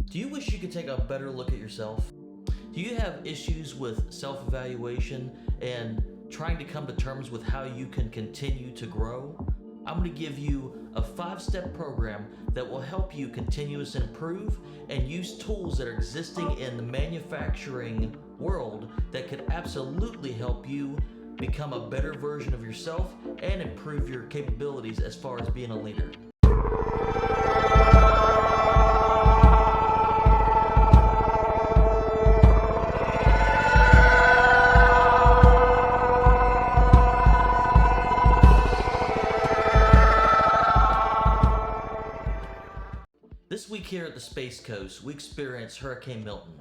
Do you wish you could take a better look at yourself? Do you have issues with self-evaluation and trying to come to terms with how you can continue to grow? I'm going to give you a 5-step program that will help you continuously improve and use tools that are existing in the manufacturing world that could absolutely help you become a better version of yourself and improve your capabilities as far as being a leader. This week here at the Space Coast, we experienced Hurricane Milton.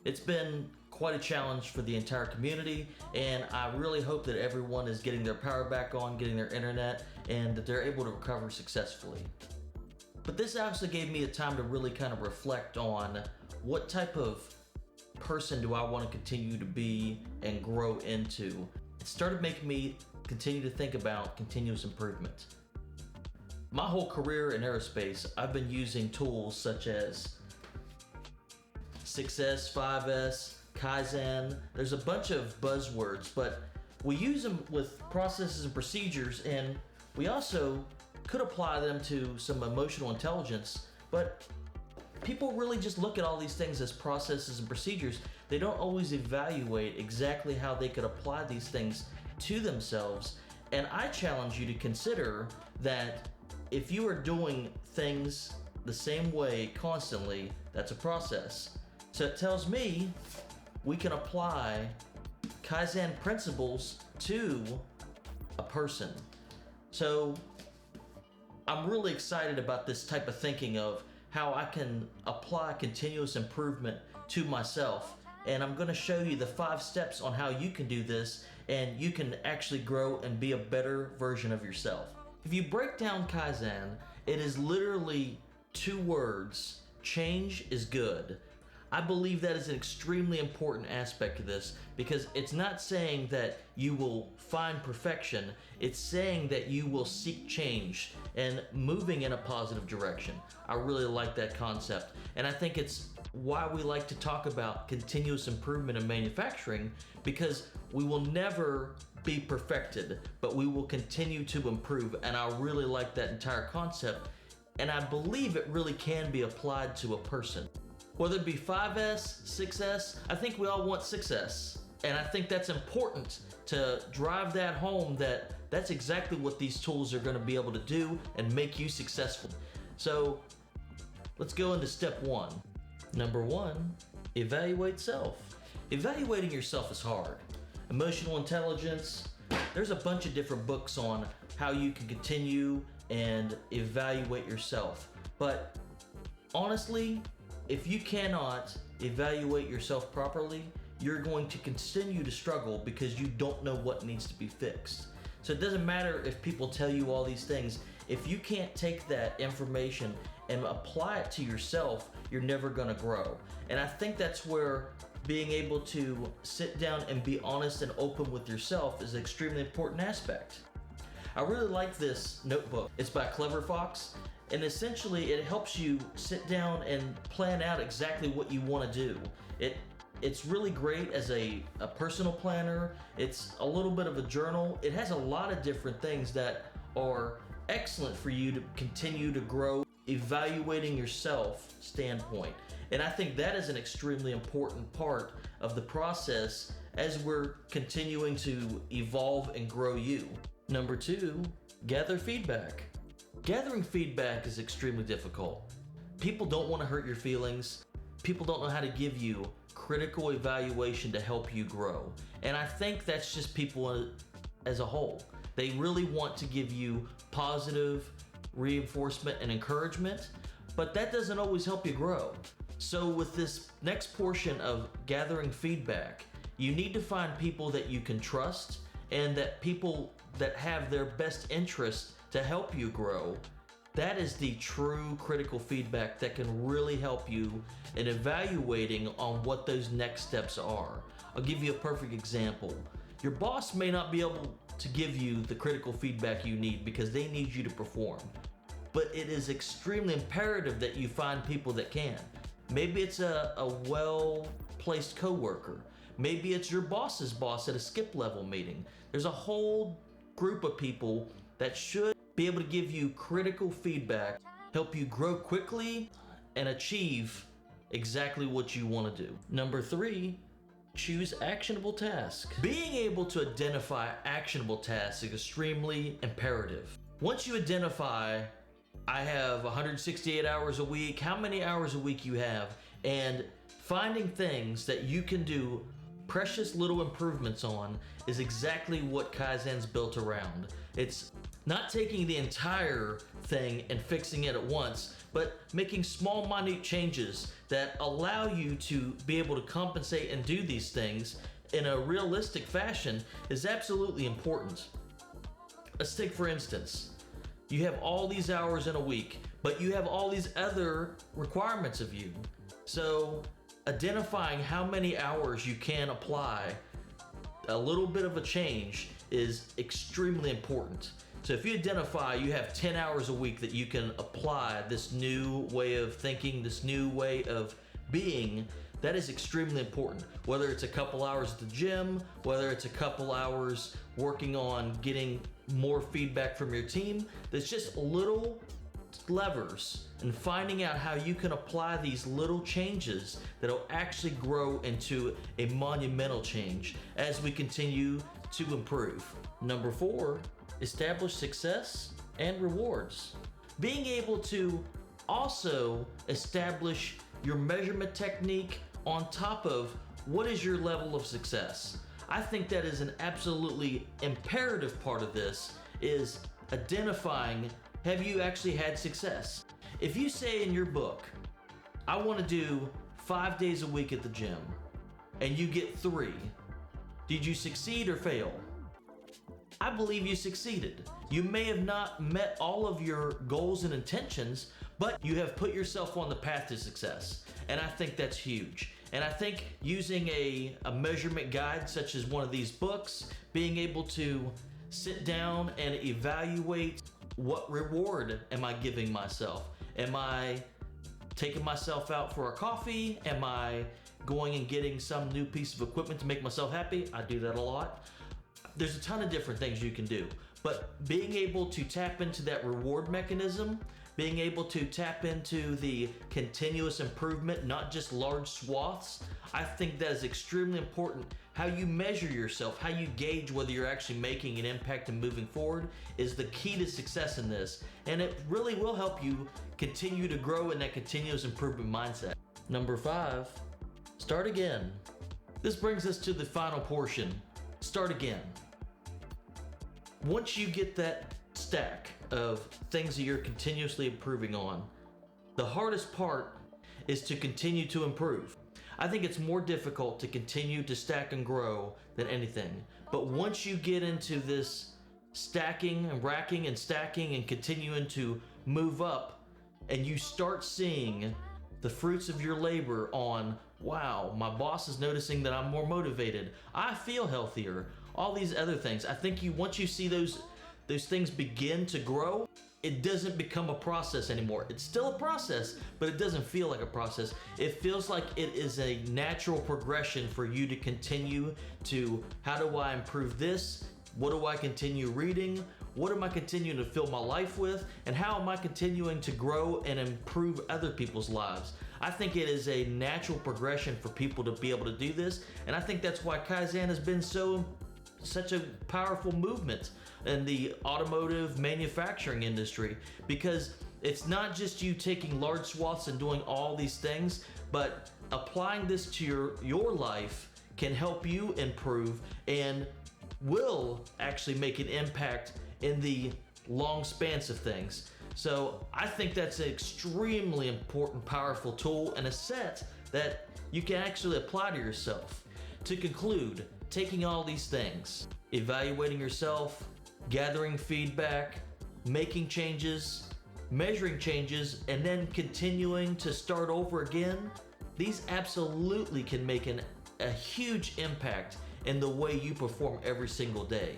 It's been quite a challenge for the entire community, and I really hope that everyone is getting their power back on, getting their internet, and that they're able to recover successfully. But this actually gave me a time to really kind of reflect on what type of person do I want to continue to be and grow into. It started making me continue to think about continuous improvement. My whole career in aerospace, I've been using tools such as 6S, 5S, Kaizen. There's a bunch of buzzwords, but we use them with processes and procedures, and we also could apply them to some emotional intelligence, but people really just look at all these things as processes and procedures. They don't always evaluate exactly how they could apply these things to themselves. And I challenge you to consider that if you are doing things the same way constantly, that's a process. So it tells me we can apply Kaizen principles to a person. So I'm really excited about this type of thinking of how I can apply continuous improvement to myself. And I'm going to show you the 5 steps on how you can do this, and you can actually grow and be a better version of yourself. If you break down Kaizen, it is literally 2 words: change is good. I believe that is an extremely important aspect of this, because it's not saying that you will find perfection, it's saying that you will seek change and moving in a positive direction. I really like that concept, and I think it's why we like to talk about continuous improvement in manufacturing, because we will never be perfected, but we will continue to improve, and I really like that entire concept, and I believe it really can be applied to a person. Whether it be 5S, 6S, I think we all want success. And I think that's important to drive that home, that that's exactly what these tools are going to be able to do and make you successful. So let's go into step 1. Number 1, evaluate self. Evaluating yourself is hard. Emotional intelligence, there's a bunch of different books on how you can continue and evaluate yourself. But honestly, if you cannot evaluate yourself properly, you're going to continue to struggle because you don't know what needs to be fixed. So it doesn't matter if people tell you all these things. If you can't take that information and apply it to yourself, you're never going to grow. And I think that's where being able to sit down and be honest and open with yourself is an extremely important aspect. I really like this notebook. It's by Clever Fox. And essentially it helps you sit down and plan out exactly what you want to do. It's really great as a personal planner. It's a little bit of a journal. It has a lot of different things that are excellent for you to continue to grow, evaluating yourself standpoint. And I think that is an extremely important part of the process as we're continuing to evolve and grow you. Number 2, gather feedback. Gathering feedback is extremely difficult. People don't want to hurt your feelings. People don't know how to give you critical evaluation to help you grow. And I think that's just people as a whole. They really want to give you positive reinforcement and encouragement, but that doesn't always help you grow. So with this next portion of gathering feedback, you need to find people that you can trust and that people that have their best interests to help you grow. That is the true critical feedback that can really help you in evaluating on what those next steps are. I'll give you a perfect example. Your boss may not be able to give you the critical feedback you need because they need you to perform. But it is extremely imperative that you find people that can. Maybe it's a well-placed coworker. Maybe it's your boss's boss at a skip level meeting. There's a whole group of people that should be able to give you critical feedback, help you grow quickly, and achieve exactly what you want to do. Number 3, choose actionable tasks. Being able to identify actionable tasks is extremely imperative. Once you identify, I have 168 hours a week, how many hours a week you have, and finding things that you can do precious little improvements on is exactly what Kaizen's built around. It's not taking the entire thing and fixing it at once, but making small, minute changes that allow you to be able to compensate and do these things in a realistic fashion is absolutely important. Let's take, for instance, you have all these hours in a week, but you have all these other requirements of you. So identifying how many hours you can apply, a little bit of a change is extremely important. So if you identify you have 10 hours a week that you can apply this new way of thinking, this new way of being, that is extremely important. Whether it's a couple hours at the gym, whether it's a couple hours working on getting more feedback from your team, there's just little levers and finding out how you can apply these little changes that'll actually grow into a monumental change as we continue to improve. Number 4, establish success and rewards. Being able to also establish your measurement technique on top of what is your level of success. I think that is an absolutely imperative part of this, is identifying, have you actually had success? If you say in your book, I want to do 5 days a week at the gym, and you get 3, did you succeed or fail? I believe you succeeded. You may have not met all of your goals and intentions, but you have put yourself on the path to success. And I think that's huge. And I think using a measurement guide such as one of these books, being able to sit down and evaluate, what reward am I giving myself? Am I taking myself out for a coffee? Am I going and getting some new piece of equipment to make myself happy? I do that a lot. There's a ton of different things you can do, but being able to tap into that reward mechanism, being able to tap into the continuous improvement, not just large swaths, I think that is extremely important. How you measure yourself, how you gauge whether you're actually making an impact and moving forward is the key to success in this, and it really will help you continue to grow in that continuous improvement mindset. Number 5, start again. This brings us to the final portion. Start again. Once you get that stack of things that you're continuously improving on, the hardest part is to continue to improve. I think it's more difficult to continue to stack and grow than anything. But once you get into this stacking and racking and stacking and continuing to move up, and you start seeing the fruits of your labor on, wow, my boss is noticing that I'm more motivated, I feel healthier, all these other things. I think once you see those things begin to grow, it doesn't become a process anymore. It's still a process, but it doesn't feel like a process. It feels like it is a natural progression for you to continue to, how do I improve this? What do I continue reading? What am I continuing to fill my life with? And how am I continuing to grow and improve other people's lives? I think it is a natural progression for people to be able to do this. And I think that's why Kaizen has been such a powerful movement in the automotive manufacturing industry, because it's not just you taking large swaths and doing all these things, but applying this to your life can help you improve and will actually make an impact in the long spans of things. So I think that's an extremely important, powerful tool and a set that you can actually apply to yourself. To conclude, taking all these things, evaluating yourself, gathering feedback, making changes, measuring changes, and then continuing to start over again, these absolutely can make a huge impact in the way you perform every single day.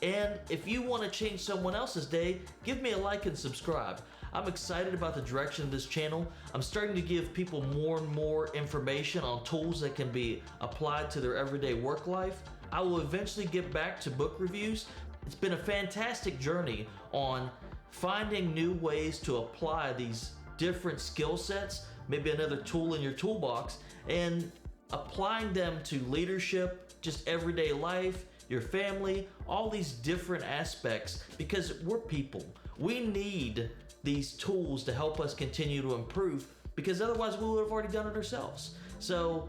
And if you want to change someone else's day, give me a like and subscribe. I'm excited about the direction of this channel. I'm starting to give people more and more information on tools that can be applied to their everyday work life. I will eventually get back to book reviews. It's been a fantastic journey on finding new ways to apply these different skill sets, maybe another tool in your toolbox, and applying them to leadership, just everyday life, your family, all these different aspects, because we're people. We need these tools to help us continue to improve, because otherwise we would have already done it ourselves. So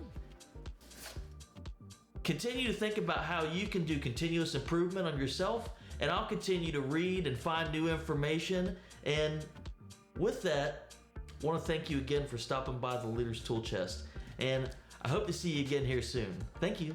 continue to think about how you can do continuous improvement on yourself, and I'll continue to read and find new information. And with that, I want to thank you again for stopping by the Leader's Tool Chest, and I hope to see you again here soon. Thank you.